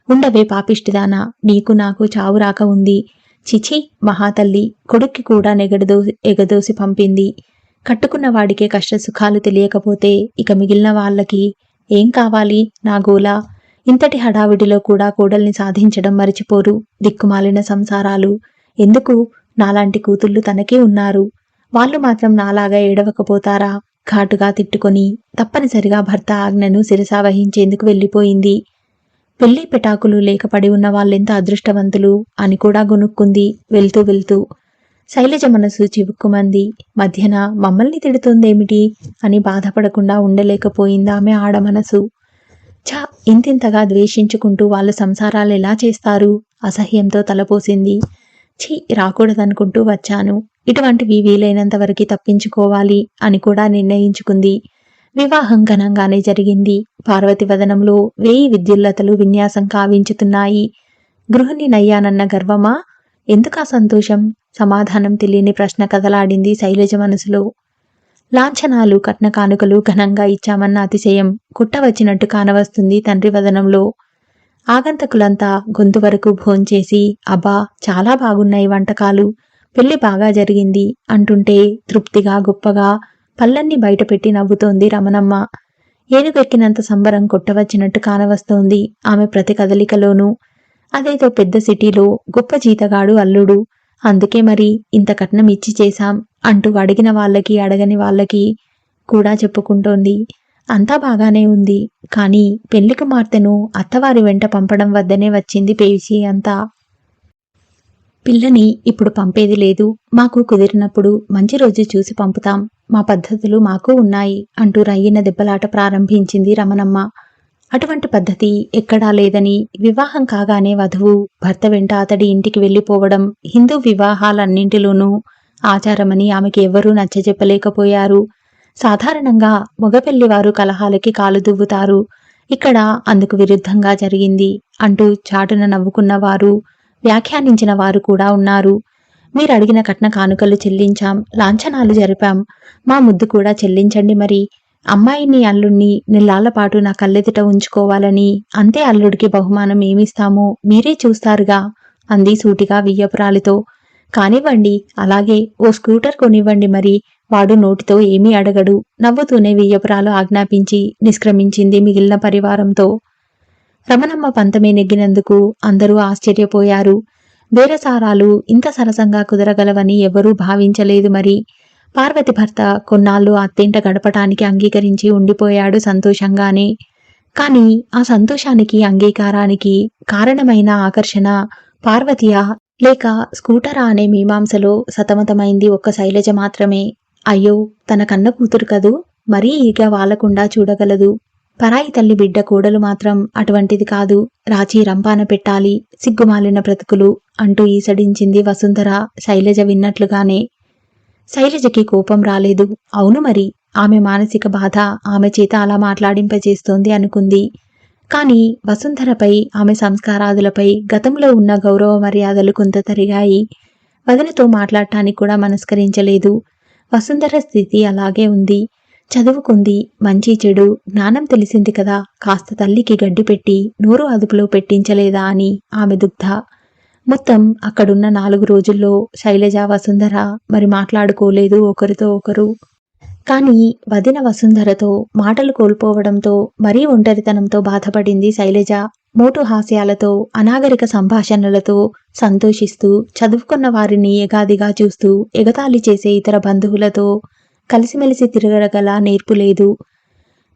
ఉండవే పాపిష్టిదానా, నీకు నాకు చావు రాక ఉంది. చిచి మహాతల్లి, కొడుక్కి కూడా ఎగదోసి పంపింది. కట్టుకున్న వాడికే కష్టసుఖాలు తెలియకపోతే ఇక మిగిలిన వాళ్ళకి ఏం కావాలి? నా గోల. ఇంతటి హడావిడిలో కూడా కోడల్ని సాధించడం మరిచిపోరు. దిక్కుమాలిన సంసారాలు ఎందుకు? నాలాంటి కూతుళ్ళు తనకే ఉన్నారు. వాళ్ళు మాత్రం నాలాగా ఏడవకపోతారా? ఘాటుగా తిట్టుకొని తప్పనిసరిగా భర్త ఆజ్ఞను శిరసావహించేందుకు వెళ్ళిపోయింది. పెళ్లి పెటాకులు లేక పడి ఉన్న వాళ్ళెంత అదృష్టవంతులు అని కూడా గొనుక్కుంది వెళ్తూ వెళ్తూ. శైలజ మనసు చివుక్కుమంది. మధ్యన మమ్మల్ని తిడుతోందేమిటి అని బాధపడకుండా ఉండలేకపోయింది ఆమె ఆడ మనసు. ఛ, ఇంతింతగా ద్వేషించుకుంటూ వాళ్ళ సంసారాలు ఎలా చేస్తారు? అసహ్యంతో తలపోసింది. ఛీ, రాకూడదనుకుంటూ వచ్చాను. ఇటువంటివి వీలైనంత వరకు తప్పించుకోవాలి అని కూడా నిర్ణయించుకుంది. వివాహం ఘనంగానే జరిగింది. పార్వతి వదనంలో 1000 విద్యుల్లతలు విన్యాసం కావించుతున్నాయి. గృహిణినయ్యానన్న గర్వమా? ఎందుకా సంతోషం? సమాధానం తెలియని ప్రశ్న కదలాడింది శైలజ మనసులో. లాంఛనాలు కట్న కానుకలు ఘనంగా ఇచ్చామన్న అతిశయం కుట్టవచ్చినట్టు కానవస్తుంది తండ్రి వదనంలో. ఆగంతకులంతా గొంతు వరకు భోంచేసి అబ్బా చాలా బాగున్నాయి వంటకాలు, పెళ్లి బాగా జరిగింది అంటుంటే తృప్తిగా గొప్పగా పళ్ళన్నీ బయటపెట్టి నవ్వుతోంది రమణమ్మ. ఏనుగెక్కినంత సంబరం కొట్టవచ్చినట్టు కానవస్తోంది ఆమె ప్రతి కదలికలోనూ. అదేదో పెద్ద సిటీలో గొప్ప జీతగాడు అల్లుడు, అందుకే మరి ఇంత కట్నం ఇచ్చి చేశాం అంటూ అడిగిన వాళ్ళకి అడగని వాళ్ళకి కూడా చెప్పుకుంటోంది. అంతా బాగానే ఉంది, కానీ పెళ్లి కుమార్తెను అత్తవారి వెంట పంపడం వద్దనే వచ్చింది పేషి అంతా. పిల్లని ఇప్పుడు పంపేది లేదు, మాకు కుదిరినప్పుడు మంచి రోజు చూసి పంపుతాం, మా పద్ధతులు మాకు ఉన్నాయి అంటూ రయ్యిన దెబ్బలాట ప్రారంభించింది రమణమ్మ. అటువంటి పద్ధతి ఎక్కడా లేదని, వివాహం కాగానే వధువు భర్త వెంట అతడి ఇంటికి వెళ్లిపోవడం హిందూ వివాహాలన్నింటిలోనూ ఆచారమని ఆమెకి ఎవ్వరూ నచ్చజెప్పలేకపోయారు. సాధారణంగా మగపెళ్లివారు కలహాలకి కాలు దువ్వుతారు, ఇక్కడ అందుకు విరుద్ధంగా జరిగింది అంటూ చాటున నవ్వుకున్నవారు, వ్యాఖ్యానించిన వారు కూడా ఉన్నారు. మీరడిగిన కట్న కానుకలు చెల్లించాం, లాంఛనాలు జరిపాం, మా ముద్దు కూడా చెల్లించండి మరి. అమ్మాయిని అల్లుణ్ణి నెల్లాళ్లపాటు నా కళ్ళెదుట ఉంచుకోవాలని, అంతే అల్లుడికి బహుమానం ఏమిస్తామో మీరే చూస్తారుగా అంది సూటిగా వియ్యపురాలితో. కానివ్వండి, అలాగే ఓ స్కూటర్ కొనివ్వండి మరి, వాడు నోటితో ఏమీ అడగడు నవ్వుతూనే వియ్యపురాలు ఆజ్ఞాపించి నిష్క్రమించింది మిగిలిన పరివారంతో. రమణమ్మ పంతమే నెగ్గినందుకు అందరూ ఆశ్చర్యపోయారు. బేరసారాలు ఇంత సరసంగా కుదరగలవని ఎవరూ భావించలేదు మరి. పార్వతి భర్త కొన్నాళ్ళు అత్తింట గడపటానికి అంగీకరించి ఉండిపోయాడు సంతోషంగానే. కాని ఆ సంతోషానికి అంగీకారానికి కారణమైన ఆకర్షణ పార్వతియా లేక స్కూటరా అనే మీమాంసలో సతమతమైంది ఒక్క శైలజ మాత్రమే. అయ్యో, తన కన్న కూతురు కదూ, మరీ ఈగ వాలకుండా చూడగలదు. పరాయి తల్లి బిడ్డ కోడలు మాత్రం అటువంటిది కాదు, రాచి రంపాన పెట్టాలి, సిగ్గుమాలిన బ్రతుకులు అంటూ ఈసడించింది వసుంధర శైలజ విన్నట్లుగానే. శైలజకి కోపం రాలేదు. అవును మరి, ఆమె మానసిక బాధ ఆమె చేత అలా మాట్లాడింపజేస్తోంది అనుకుంది. కాని వసుంధరపై, ఆమె సంస్కారాదులపై గతంలో ఉన్న గౌరవ మర్యాదలు కొంత తరిగాయి. వదినతో మాట్లాడటానికి కూడా మనస్కరించలేదు. వసుంధర స్థితి అలాగే ఉంది. చదువుకుంది, మంచి చెడు జ్ఞానం తెలిసింది కదా, కాస్త తల్లికి గడ్డి పెట్టి నోరు అదుపులో పెట్టించలేదా అని ఆమె దుగ్ధ. మొత్తం అక్కడున్న 4 రోజుల్లో శైలజ వసుంధర మరి మాట్లాడుకోలేదు ఒకరితో ఒకరు. కాని వదిన వసుంధరతో మాటలు కోల్పోవడంతో మరీ ఒంటరితనంతో బాధపడింది శైలజ. మోటు హాస్యాలతో, అనాగరిక సంభాషణలతో సంతోషిస్తూ, చదువుకున్న వారిని ఎగాదిగా చూస్తూ ఎగతాళి చేసే ఇతర బంధువులతో కలిసిమెలిసి తిరగగల నేర్పులేదు.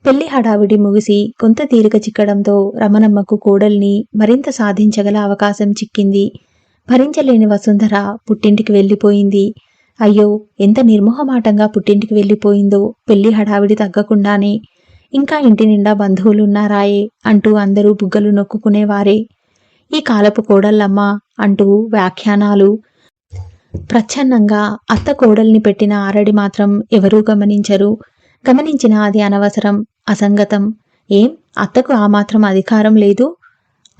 పెళ్లి హడావిడి ముగిసి కొంత తీరిక చిక్కడంతో రమణమ్మకు కోడల్ని మరింత సాధించగల అవకాశం చిక్కింది. భరించలేని వసుంధర పుట్టింటికి వెళ్లిపోయింది. అయ్యో, ఎంత నిర్మోహమాటంగా పుట్టింటికి వెళ్లిపోయిందో, పెళ్లి హడావిడి తగ్గకుండానే. ఇంకా ఇంటి నిండా బంధువులున్నారాయే అంటూ అందరూ బుగ్గలు నొక్కుకునేవారే. ఈ కాలపు కోడళ్ళమ్మ అంటూ వ్యాఖ్యానాలు. ప్రచ్ఛన్నంగా అత్త కోడల్ని పెట్టిన ఆరడి మాత్రం ఎవరూ గమనించరు. గమనించినా అది అనవసరం, అసంగతం. ఏం, అత్తకు ఆ మాత్రం అధికారం లేదు?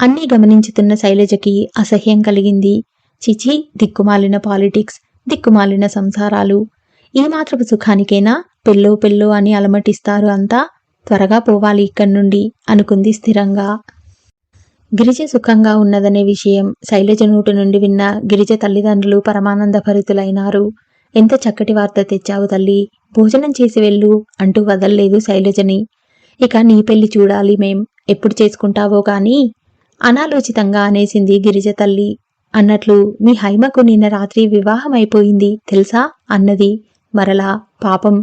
అన్నీ గమనించుతున్న శైలజకి అసహ్యం కలిగింది. చిచి, దిక్కుమాలిన పాలిటిక్స్, దిక్కుమాలిన సంసారాలు. ఈ మాత్రపు సుఖానికేనా పెళ్ళో పెళ్ళో అని అలమటిస్తారు అంతా? త్వరగా పోవాలి ఇక్కడి నుండి అనుకుంది స్థిరంగా. గిరిజ సుఖంగా ఉన్నదనే విషయం శైలజ నోటి నుండి విన్న గిరిజ తల్లిదండ్రులు పరమానంద భరితులైనారు. ఎంత చక్కటి వార్త తెచ్చావు తల్లి, భోజనం చేసి వెళ్ళు అంటూ వదల్లేదు శైలజని. ఇక నీ పెళ్లి చూడాలి మేం, ఎప్పుడు చేసుకుంటావో గాని అనాలోచితంగా అనేసింది గిరిజ తల్లి. అన్నట్లు మీ హైమకు నిన్న రాత్రి వివాహం అయిపోయింది తెలుసా అన్నది మరలా. పాపం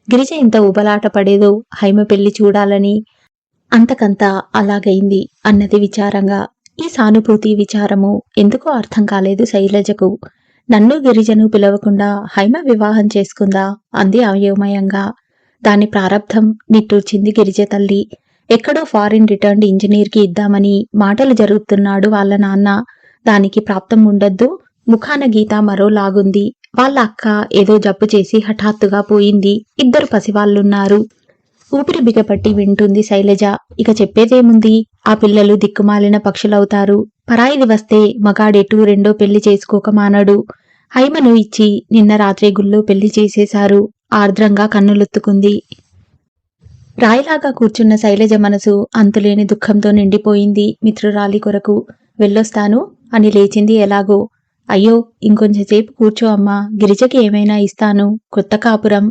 గిరిజ ఎంత ఉబలాట పడేదో హైమ పెళ్లి చూడాలని. అంతకంతా అలాగైంది అన్నది విచారంగా. ఈ సానుభూతి విచారము ఎందుకో అర్థం కాలేదు శైలజకు. నన్ను గిరిజను పిలవకుండా హైమ వివాహం చేసుకుందా అంది అయోమయంగా. దాని ప్రారబ్ధం నిట్టూర్చింది గిరిజ తల్లి. ఎక్కడో ఫారిన్ రిటర్న్డ్ ఇంజనీర్కి ఇద్దామని మాటలు జరుపుతున్నాడు వాళ్ళ నాన్న. దానికి ప్రాప్తం ఉండద్దు. ముఖాన గీత మరోలాగుంది. వాళ్ళ అక్క ఏదో జబ్బు చేసి హఠాత్తుగా పోయింది. 2 పసివాళ్లున్నారు. ఊపిరి బిగపట్టి వింటుంది శైలజ. ఇక చెప్పేదేముంది? ఆ పిల్లలు దిక్కుమాలిన పక్షులవుతారు. పరాయిది వస్తే మగాడెటూ రెండో పెళ్లి చేసుకోక మానడు. హైమను ఇచ్చి నిన్న రాత్రే గుళ్ళో పెళ్లి చేసేశారు. ఆర్ద్రంగా కన్నులొత్తుకుంది. రాయిలాగా కూర్చున్న శైలజ మనసు అంతులేని దుఃఖంతో నిండిపోయింది. మిత్రురాలి కొరకు వెళ్ళొస్తాను అని లేచింది ఎలాగో. అయ్యో, ఇంకొంచెంసేపు కూర్చో అమ్మా, గిరిజకి ఏమైనా ఇస్తాను. కొత్త కాపురం.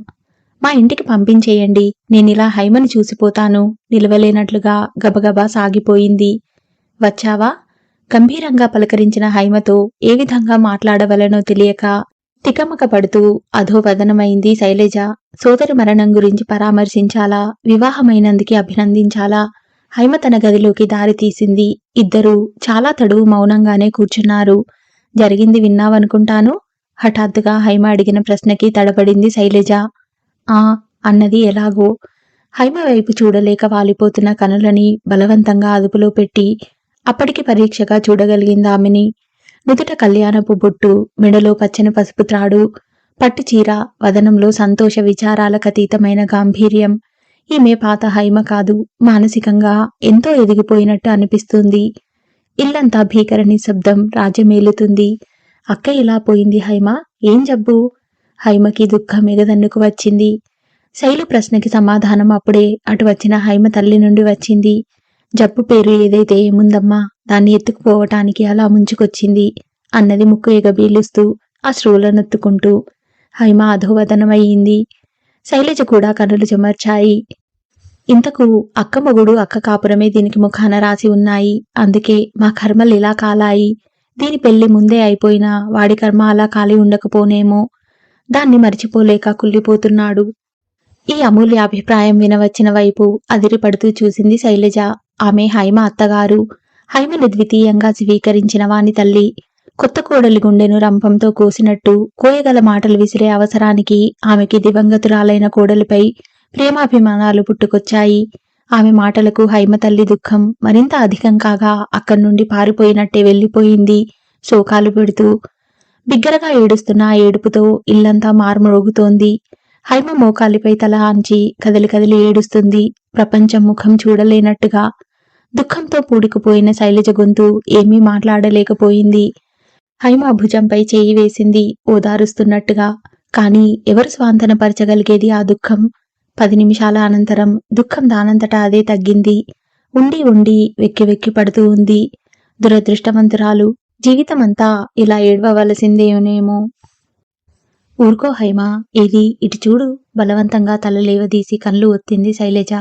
మా ఇంటికి పంపించేయండి. నేనిలా హైమను చూసిపోతాను. నిలవలేనట్లుగా గబగబా సాగిపోయింది. వచ్చావా? గంభీరంగా పలకరించిన హైమతో ఏ విధంగా మాట్లాడవలనో తెలియక తికమక పడుతూ అధోవదనమైంది శైలజ. సోదరి మరణం గురించి పరామర్శించాలా, వివాహమైనందుకి అభినందించాలా? హైమ తన గదిలోకి దారి తీసింది. ఇద్దరూ చాలా తడువు మౌనంగానే కూర్చున్నారు. జరిగింది విన్నావనుకుంటాను. హఠాత్తుగా హైమ అడిగిన ప్రశ్నకి తడబడింది శైలజ. ఆ అన్నది ఎలాగో. హైమ వైపు చూడలేక వాలిపోతున్న కనులని బలవంతంగా అదుపులో పెట్టి అప్పటికి పరీక్షగా చూడగలిగిందామెని. నుదుట కళ్యాణపు బొట్టు, మెడలో పచ్చని పసుపు త్రాడు, పట్టుచీర, వదనంలో సంతోష విచారాలకతీతమైన గాంభీర్యం. ఈమె పాత హైమ కాదు. మానసికంగా ఎంతో ఎదిగిపోయినట్టు అనిపిస్తుంది. ఇల్లంతా భీకర నిశ్శబ్దం రాజ్యమేలుతుంది. అక్క ఇలా పోయింది హైమ. ఏం జబ్బు? హైమకి దుఃఖం ఎగదన్నుకు వచ్చింది. శైలు ప్రశ్నకి సమాధానం అప్పుడే అటు వచ్చిన హైమ తల్లి నుండి వచ్చింది. జబ్బు పేరు ఏదైతే ఏముందమ్మా, దాన్ని ఎత్తుకుపోవటానికి అలా ముంచుకొచ్చింది అన్నది ముక్కు ఎగబీలుస్తూ అశ్రువులనొత్తుకుంటూ. హైమ అధోవదనమయ్యింది. శైలజ కూడా కన్నులు చెమర్చాయి. ఇంతకు అక్క మొగుడు అక్క కాపురమే దీనికి ముఖాన రాసి ఉన్నాయి. అందుకే మా కర్మలు ఇలా కాలాయి. దీని పెళ్లి ముందే అయిపోయినా వాడి కర్మ అలా కాలి ఉండకపోనేమో. దాన్ని మరిచిపోలేక కుళ్ళిపోతున్నాడు. ఈ అమూల్య అభిప్రాయం వినవచ్చిన వైపు అదిరిపడుతూ చూసింది శైలజ. ఆమె హైమ అత్తగారు. హైమను ద్వితీయంగా స్వీకరించిన వాని తల్లి. కొత్త కోడలి గుండెను రంపంతో కోసినట్టు కోయగల మాటలు విసిరే అవసరానికి ఆమెకి దివంగతురాలైన కోడలిపై ప్రేమాభిమానాలు పుట్టుకొచ్చాయి. ఆమె మాటలకు హైమ తల్లి దుఃఖం మరింత అధికం కాగా అక్కడి నుండి పారిపోయినట్టే వెళ్లిపోయింది శోకాలు పెడుతూ. బిగ్గరగా ఏడుస్తున్న ఆ ఏడుపుతో ఇల్లంతా మార్మోగుతోంది. హైమ మోకాలిపై తల ఆంచి కదిలి కదిలి ఏడుస్తుంది. ప్రపంచం ముఖం చూడలేనట్టుగా. దుఃఖంతో పూడుకుపోయిన శైలజ గొంతు ఏమీ మాట్లాడలేకపోయింది. హైమ భుజంపై చేయి వేసింది ఓదారుస్తున్నట్టుగా. కాని ఎవరు స్వాంతనపరచగలిగేది ఆ దుఃఖం? 10 నిమిషాల అనంతరం దుఃఖం దానంతటా అదే తగ్గింది. ఉండి ఉండి వెక్కి వెక్కి పడుతూ ఉంది. దురదృష్టవంతురాలు. జీవితమంతా ఇలా ఏడవవలసిందేనేమో. ఊరుకో హైమ, ఏది ఇటు చూడు. బలవంతంగా తల లేవదీసి కళ్ళు ఒత్తింది శైలజ.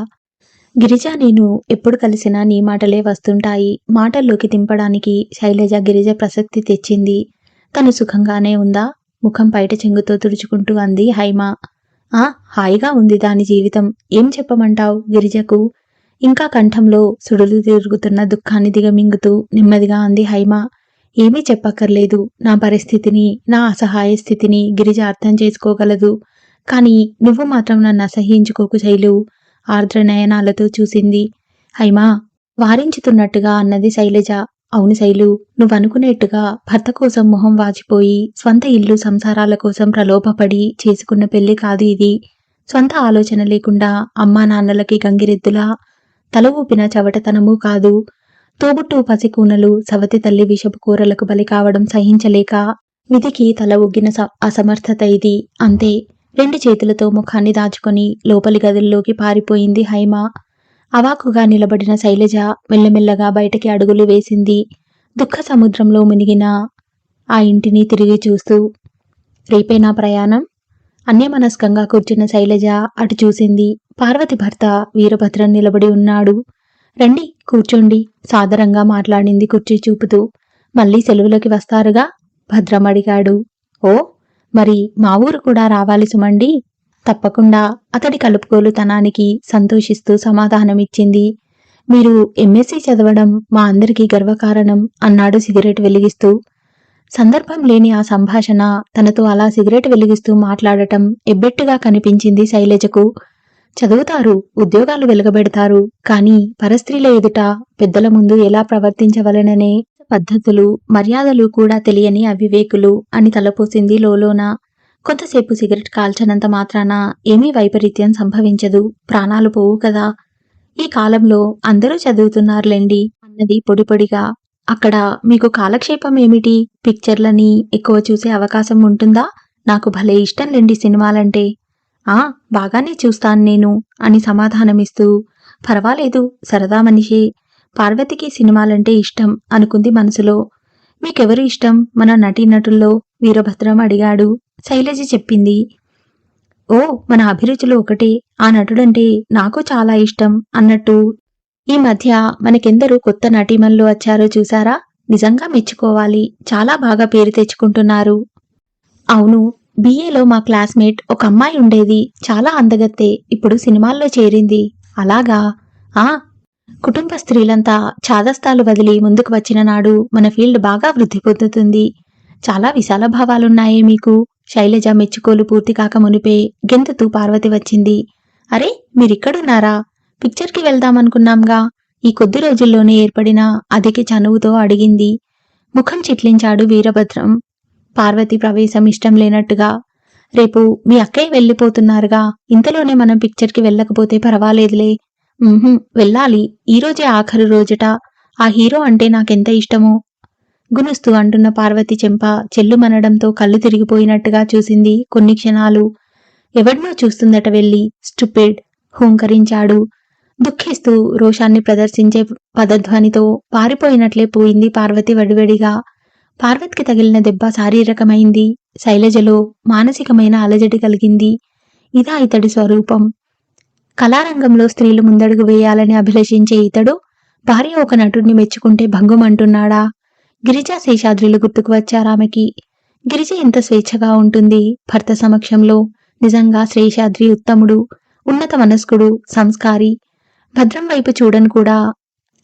గిరిజ నేను ఎప్పుడు కలిసినా నీ మాటలే వస్తుంటాయి. మాటల్లోకి దింపడానికి శైలజ గిరిజ ప్రసక్తి తెచ్చింది. తను సుఖంగానే ఉందా? ముఖం పైట చెంగుతో తుడుచుకుంటూ అంది హైమ. హాయిగా ఉంది దాని జీవితం. ఏం చెప్పమంటావు గిరిజకు? ఇంకా కంఠంలో సుడులు తిరుగుతున్న దుఃఖాన్ని దిగమింగుతూ నెమ్మదిగా అంది హైమ. ఏమీ చెప్పక్కర్లేదు. నా పరిస్థితిని, నా అసహాయ స్థితిని గిరిజ అర్థం చేసుకోగలదు. కాని నువ్వు మాత్రం నన్ను అసహ్యించుకోకు శైలు. ఆర్ద్ర నయనాలతో చూసింది. హైమా వారించుతున్నట్టుగా అన్నది శైలజ. అవును శైలు, నువ్వనుకునేట్టుగా భర్త కోసం మొహం వాచిపోయి స్వంత ఇల్లు సంసారాల కోసం ప్రలోభపడి చేసుకున్న పెళ్లి కాదు ఇది. స్వంత ఆలోచన లేకుండా అమ్మా నాన్నలకి గంగిరెద్దులా తల ఊపిన చవటతనమూ కాదు. తోబుట్టు పసికూనలు సవతి తల్లి విషపు కూరలకు బలి కావడం సహించలేక విధికి తల ఒగ్గిన అసమర్థత ఇది. అంతే. 2 చేతులతో ముఖాన్ని దాచుకొని లోపలి గదుల్లోకి పారిపోయింది హైమ. అవాకుగా నిలబడిన శైలజ మెల్లమెల్లగా బయటికి అడుగులు వేసింది. దుఃఖ సముద్రంలో మునిగిన ఆ ఇంటిని తిరిగి చూస్తూ. రేపేనా ప్రయాణం? అన్యమనస్కంగా కూర్చున్న శైలజ అటు చూసింది. పార్వతి భర్త వీరభద్రం నిలబడి ఉన్నాడు. రండి కూర్చోండి, సాదరంగా మాట్లాడింది కుర్చీ చూపుతూ. మళ్ళీ సెలవులకి వస్తారుగా? భద్రం అడిగాడు. ఓ, మరి మా ఊరు కూడా రావాలి సుమండి. తప్పకుండా అతడి కలుపుకోలుతనానికి సంతోషిస్తూ సమాధానమిచ్చింది. మీరు ఎంఎస్సీ చదవడం మా అందరికీ గర్వకారణం అన్నాడు సిగరెట్ వెలిగిస్తూ. సందర్భం లేని ఆ సంభాషణ, తనతో అలా సిగరెట్ వెలిగిస్తూ మాట్లాడటం ఎబ్బెట్టుగా కనిపించింది శైలజకు. చదువుతారు, ఉద్యోగాలు వెలుగబెడతారు, కానీ పరస్త్రీల ఎదుట పెద్దల ముందు ఎలా ప్రవర్తించవలెననే పద్ధతులు, మర్యాదలు కూడా తెలియని అవివేకులు అని తలపోసింది లోలోన. కొంతసేపు సిగరెట్ కాల్చనంత మాత్రాన ఏమీ వైపరీత్యం సంభవించదు, ప్రాణాలు పోవు కదా. ఈ కాలంలో అందరూ చదువుతున్నారులేండి అన్నది పొడిపొడిగా. అక్కడ మీకు కాలక్షేపం ఏమిటి? పిక్చర్లని ఎక్కువ చూసే అవకాశం ఉంటుందా? నాకు భలే ఇష్టంలేండి సినిమాలంటే. బాగానే చూస్తాను నేను అని సమాధానమిస్తూ, పర్వాలేదు, సరదా మనిషే. పార్వతికి సినిమాలంటే ఇష్టం అనుకుంది మనసులో. మీకెవరు ఇష్టం మన నటీనటుల్లో? వీరభద్రం అడిగాడు. శైలజ చెప్పింది. ఓ, మన అభిరుచులు ఒకటే. ఆ నటుడంటే నాకు చాలా ఇష్టం అన్నట్టు ఈ మధ్య మనకెందరూ కొత్త నటీమణులు వచ్చారో చూసారా? నిజంగా మెచ్చుకోవాలి. చాలా బాగా పేరు తెచ్చుకుంటున్నారు. అవును, బిఏలో మా క్లాస్మేట్ ఒక అమ్మాయి ఉండేది, చాలా అందగత్తే. ఇప్పుడు సినిమాల్లో చేరింది. అలాగా? కుటుంబ స్త్రీలంతా చాదస్తాలు వదిలి ముందుకు వచ్చిన నాడు మన ఫీల్డ్ బాగా వృద్ధి పొందుతుంది. చాలా విశాల భావాలున్నాయే మీకు. శైలజ మెచ్చుకోలు పూర్తి కాక మునిపే గెంతుతూ పార్వతి వచ్చింది. అరే, మీరిక్కడున్నారా? పిక్చర్కి వెళ్దామనుకున్నాంగా. ఈ కొద్ది రోజుల్లోనే ఏర్పడిన అదికి చనువుతో అడిగింది. ముఖం చిట్లించాడు వీరభద్రం. పార్వతి ప్రవేశం ఇష్టం లేనట్టుగా. రేపు మీ అక్కయ్య వెళ్ళిపోతున్నారుగా, ఇంతలోనే మనం పిక్చర్కి వెళ్ళకపోతే పర్వాలేదులే. వెళ్ళాలి, ఈరోజే ఆఖరు రోజట. ఆ హీరో అంటే నాకెంత ఇష్టమో. గునుస్తూ అంటున్న పార్వతి చెంప చెల్లుమనడంతో కళ్ళు తిరిగిపోయినట్టుగా చూసింది కొన్ని క్షణాలు. ఎవడినో చూస్తుందట వెళ్ళి. స్టూపిడ్ హూంకరించాడు. దుఃఖిస్తూ రోషాన్ని ప్రదర్శించే పదధ్వనితో పారిపోయినట్లే పోయింది పార్వతి వడివడిగా. పార్వతికి తగిలిన దెబ్బ శారీరకమైంది. శైలజలో మానసికమైన అలజడి కలిగింది. ఇదా ఇతడి స్వరూపం? కళారంగంలో స్త్రీలు ముందడుగు వేయాలని అభిలషించే ఇతడు భార్య ఒక నటుడిని మెచ్చుకుంటే భంగుమంటున్నాడా? గిరిజా శేషాద్రిలు గుర్తుకు వచ్చారామెకి. గిరిజ ఎంత స్వేచ్ఛగా ఉంటుంది భర్త సమక్షంలో. నిజంగా శేషాద్రి ఉత్తముడు, ఉన్నత మనస్కుడు, సంస్కారి. భద్రం వైపు చూడను కూడా.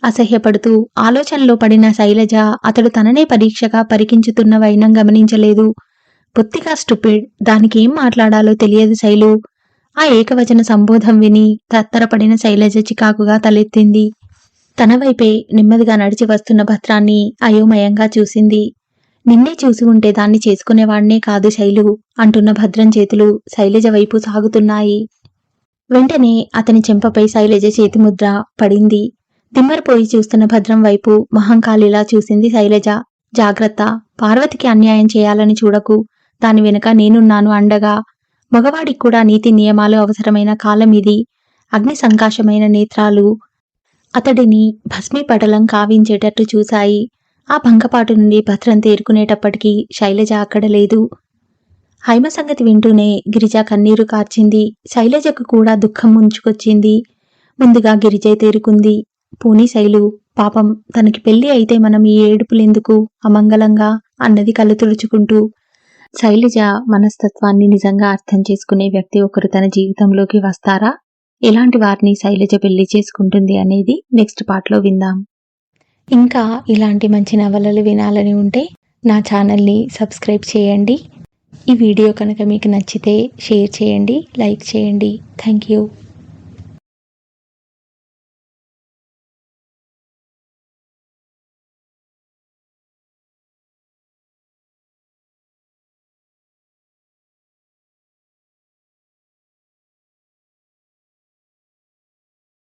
అసహ్యపడుతూ ఆలోచనలో పడిన శైలజ అతడు తననే పరీక్షగా పరికించుతున్న వైనం గమనించలేదు. పొత్తిగా స్టూపిడ్. దానికేం మాట్లాడాలో తెలియదు శైలు. ఆ ఏకవచన సంబోధం విని తత్తరపడిన శైలజ చికాకుగా తలెత్తింది. తన వైపే నెమ్మదిగా నడిచి వస్తున్న భద్రాన్ని అయోమయంగా చూసింది. నిన్నే చూసి ఉంటే దాన్ని చేసుకునేవాణ్ణే కాదు శైలు అంటున్న భద్రం చేతులు శైలజ వైపు సాగుతున్నాయి. వెంటనే అతని చెంపపై శైలజ చేతిముద్ర పడింది. దిమ్మరపోయి చూస్తున్న భద్రం వైపు మహంకాళిలా చూసింది శైలజ. జాగ్రత్త, పార్వతికి అన్యాయం చేయాలని చూడకు. దాని వెనుక నేనున్నాను అండగా. మగవాడికి కూడా నీతి నియమాలు అవసరమైన కాలం ఇది. అగ్ని సంకాశమైన నేత్రాలు అతడిని భస్మీపటలం కావించేటట్టు చూశాయి. ఆ భంగపాటు నుండి భద్రం తేరుకునేటప్పటికీ శైలజ అక్కడ లేదు. హైమ సంగతి వింటూనే గిరిజ కన్నీరు కార్చింది. శైలజకు కూడా దుఃఖం ముంచుకొచ్చింది. ముందుగా గిరిజే తేరుకుంది. పూనీ శైలు, పాపం తనకి పెళ్లి అయితే మనం ఈ ఏడుపులెందుకు అమంగళంగా అన్నది కళ్ళు తుడుచుకుంటూ. శైలజ మనస్తత్వాన్ని నిజంగా అర్థం చేసుకునే వ్యక్తి ఒకరు తన జీవితంలోకి వస్తారా? ఎలాంటి వారిని శైలజ పెళ్లి చేసుకుంటుంది అనేది నెక్స్ట్ పార్ట్లో విందాం. ఇంకా ఇలాంటి మంచి నవలలు వినాలని ఉంటే నా ఛానల్ని సబ్స్క్రైబ్ చేయండి. ఈ వీడియో కనుక మీకు నచ్చితే షేర్ చేయండి, లైక్ చేయండి. Thank you.